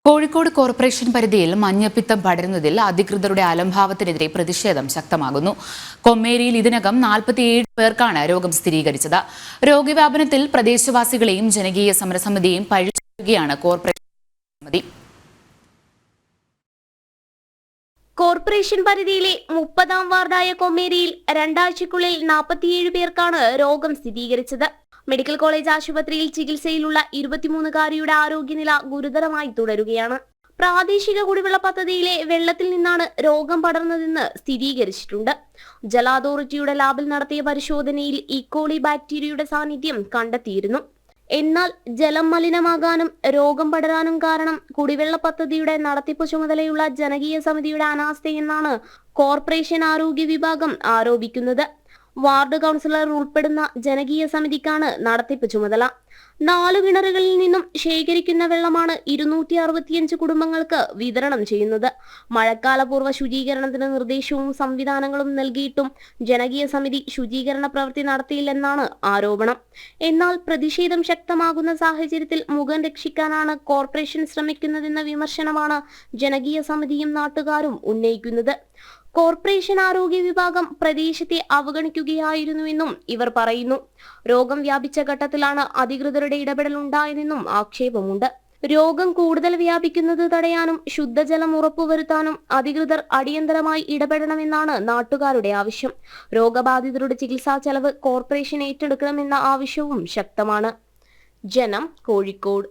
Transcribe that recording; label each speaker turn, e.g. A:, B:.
A: Kozhikode corporation പരിധിയിൽ മഞ്ഞപ്പിത്തം പടരുന്നതിൽ അധികൃതരുടെ അലംഭാവത്തിനെതിരെ പ്രതിഷേധം ശക്തമാകുന്നു. കൊമ്മേരിയിൽ ഇതിനകം 47 പേർക്കാണ് രോഗം സ്ഥിരീകരിച്ചത്. രോഗവ്യാപനത്തിൽ പ്രദേശവാസികളെയും ജനകീയ സമരസമിതിയെയും പഴിചാരുകയാണ് കോർപ്പറേഷൻ സമിതി.
B: കോർപ്പറേഷൻ പരിധിയിലെ 30-ാം വാർഡായ കൊമ്മേരിയിൽ രണ്ടാഴ്ചയ്ക്കുള്ളിൽ 47 പേർക്കാണ് രോഗം സ്ഥിരീകരിച്ചത്. മെഡിക്കൽ കോളേജ് ആശുപത്രിയിൽ ചികിത്സയിലുള്ള 23-കാരിയുടെ ആരോഗ്യനില ഗുരുതരമായി തുടരുകയാണ്. പ്രാദേശിക കുടിവെള്ള പദ്ധതിയിലെ വെള്ളത്തിൽ നിന്നാണ് രോഗം പടർന്നതെന്ന് സ്ഥിരീകരിച്ചിട്ടുണ്ട്. ജല അതോറിറ്റിയുടെ ലാബിൽ നടത്തിയ പരിശോധനയിൽ ഈക്കോളി ബാക്ടീരിയയുടെ സാന്നിധ്യം കണ്ടെത്തിയിരുന്നു. എന്നാൽ ജലം മലിനമാകാനും രോഗം പടരാനും കാരണം കുടിവെള്ള പദ്ധതിയുടെ നടത്തിപ്പ് ചുമതലയുള്ള ജനകീയ സമിതിയുടെ അനാസ്ഥയെന്നാണ് കോർപ്പറേഷൻ ആരോഗ്യ വിഭാഗം ആരോപിക്കുന്നത്. വാർഡ് കൗൺസിലർ ഉൾപ്പെടുന്ന ജനകീയ സമിതിക്കാണ് നടത്തിപ്പ് ചുമതല. 4 കിണറുകളിൽ നിന്നും ശേഖരിക്കുന്ന വെള്ളമാണ് 265 കുടുംബങ്ങൾക്ക് വിതരണം ചെയ്യുന്നത്. മഴക്കാലപൂർവ്വ ശുചീകരണത്തിന് നിർദ്ദേശവും സംവിധാനങ്ങളും നൽകിയിട്ടും ജനകീയ സമിതി ശുചീകരണ പ്രവൃത്തി നടത്തിയില്ലെന്നാണ് ആരോപണം. എന്നാൽ പ്രതിഷേധം ശക്തമാകുന്ന സാഹചര്യത്തിൽ മുഖം രക്ഷിക്കാനാണ് കോർപ്പറേഷൻ ശ്രമിക്കുന്നതെന്ന വിമർശനമാണ് ജനകീയ സമിതിയും നാട്ടുകാരും ഉന്നയിക്കുന്നത്. കോർപ്പറേഷൻ ആരോഗ്യ വിഭാഗം പ്രദേശത്തെ അവഗണിക്കുകയായിരുന്നുവെന്നും ഇവർ പറയുന്നു. രോഗം വ്യാപിച്ച ഘട്ടത്തിലാണ് അധികൃതരുടെ ഇടപെടൽ ഉണ്ടായതെന്നും ആക്ഷേപമുണ്ട്. രോഗം കൂടുതൽ വ്യാപിക്കുന്നത് തടയാനും ശുദ്ധജലം ഉറപ്പുവരുത്താനും അധികൃതർ അടിയന്തരമായി ഇടപെടണമെന്നാണ് നാട്ടുകാരുടെ ആവശ്യം. രോഗബാധിതരുടെ ചികിത്സാ ചെലവ് കോർപ്പറേഷൻ ഏറ്റെടുക്കണമെന്ന ആവശ്യവും ശക്തമാണ്. ജനം, കോഴിക്കോട്.